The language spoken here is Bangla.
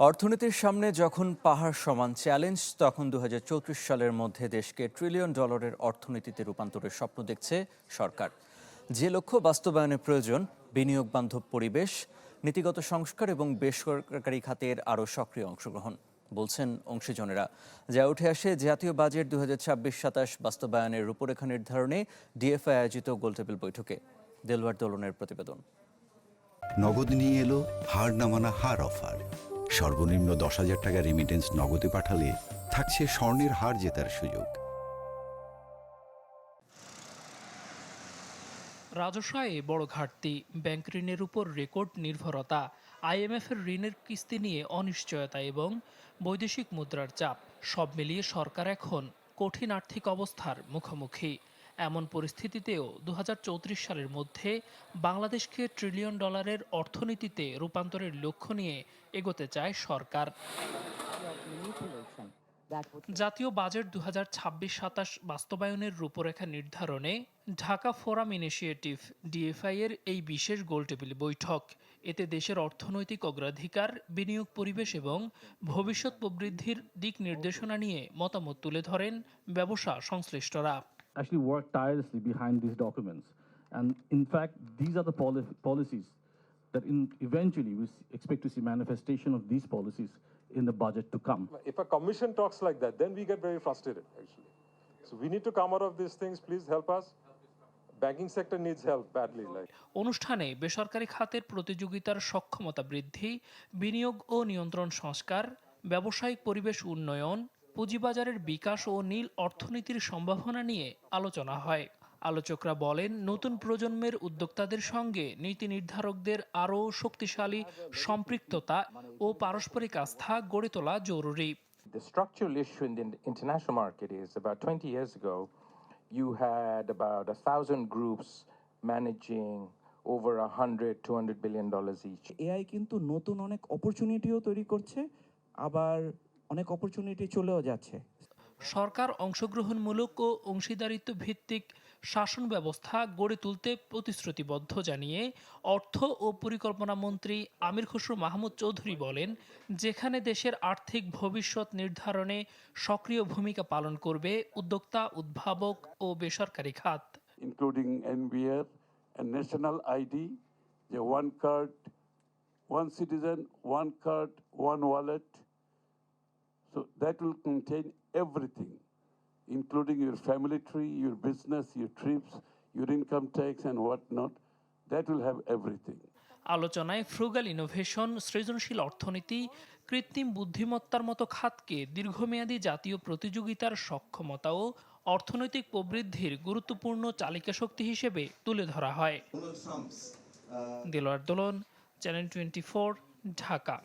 অর্থনীতির সামনে যখন পাহাড় সমান চ্যালেঞ্জ, তখন 2034 সালের মধ্যে দেশকে $1 ট্রিলিয়ন অর্থনীতিতে রূপান্তরের স্বপ্ন দেখছে সরকার। যে লক্ষ্য বাস্তবায়নে প্রয়োজন বিনিয়োগ বান্ধব পরিবেশ, নীতিগত সংস্কার এবং বেসরকারি খাতের আরও সক্রিয় অংশগ্রহণ, বলছেন অংশীজনেরা। যা উঠে আসে জাতীয় বাজেট 2026-27 বাস্তবায়নের রূপরেখা নির্ধারণে ডিএফআই আয়োজিত গোলটেবিল বৈঠকে। দেলোয়ার দোলনের প্রতিবেদন। নগদ নিয়ে এলো হার না মানা হার অফার। সর্বনিম্ন 10,000 টাকা রেমিটেন্স নগদে পাঠালে থাকছে স্বর্ণের হার জেতার সুযোগ। রাজস্ব আয়ে বড় ঘাটতি, ব্যাংক ঋণের উপর রেকর্ড নির্ভরতা, আইএমএফের ঋণের কিস্তি নিয়ে অনিশ্চয়তা এবং বৈদেশিক মুদ্রার চাপ, সব মিলিয়ে সরকার এখন কঠিন আর্থিক অবস্থার মুখোমুখি। এমন পরিস্থিতিতেও 2034 সালের মধ্যে বাংলাদেশকে $1 ট্রিলিয়ন অর্থনীতিতে রূপান্তরের লক্ষ্য নিয়ে এগোতে চায় সরকার। জাতীয় বাজেট 2026-27 বাস্তবায়নের রূপরেখা নির্ধারণে ঢাকা ফোরাম ইনিশিয়েটিভ ডিএফআই এর এই বিশেষ গোলটেবিল বৈঠক। এতে দেশের অর্থনৈতিক অগ্রাধিকার, বিনিয়োগ পরিবেশ এবং ভবিষ্যৎ প্রবৃদ্ধির দিক নির্দেশনা নিয়ে মতামত তুলে ধরেন ব্যবসা সংশ্লিষ্টরা। Actually work tirelessly behind these documents, and in fact these are the policies that eventually we expect to see manifestation of these policies in the budget to come. If a commission talks like that, then we get very frustrated actually. So we need to come out of these things. Please help us. Banking sector needs help badly. অনুষ্ঠানে বেসরকারি খাতের প্রতিযোগিতার সক্ষমতা বৃদ্ধি, বিনিয়োগ ও নিয়ন্ত্রণ সংস্কার, ব্যবসায়িক পরিবেশ উন্নয়ন, পুঁজিবাজারের বিকাশ ও নীল অর্থনীতির সম্ভাবনা নিয়ে আলোচনা হয়। আলোচকরা বলেন, নতুন প্রজন্মের উদ্যোক্তাদের সঙ্গে নীতি নির্ধারকদের আরও শক্তিশালী সম্পৃক্ততা ও পারস্পরিক আস্থা গড়ে তোলা জরুরি। The structural issue in the international market is about 20 years ago, you had about 1,000 groups managing over $100-200 billion each. AI কিন্তু নতুন অনেক অপরচুনিটিও তৈরি করছে, আবার অনেক অপরচুনিটি চলেও যাচ্ছে। সরকার অংশগ্রহণমূলক ও অংশীদারিত্ব ভিত্তিক শাসন ব্যবস্থা গড়ে তুলতে প্রতিশ্রুতিবদ্ধ জানিয়ে অর্থ ও পরিকল্পনা মন্ত্রী আমির খসরু মাহমুদ চৌধুরী বলেন, যেখানে দেশের আর্থিক ভবিষ্যৎ নির্ধারণে সক্রিয় ভূমিকা পালন করবে উদ্যোক্তা, উদ্ভাবক ও বেসরকারি খাত, including NBR and national ID, the one card, one citizen, one card, one wallet. So that will contain everything, including your family tree, your business, your trips, your income tax and whatnot. That will have everything. আলোচনায় ফ্রুগাল ইনোভেশন, সৃজনশীল অর্থনীতি, কৃত্রিম বুদ্ধিমত্তার মতো খাতকে দীর্ঘমেয়াদী জাতীয় প্রতিযোগিতার সক্ষমতা ও অর্থনৈতিক প্রবৃদ্ধির গুরুত্বপূর্ণ চালিকা শক্তি হিসেবে তুলে ধরা হয়। দেলোয়ার দোলন, চ্যানেল 24, ঢাকা।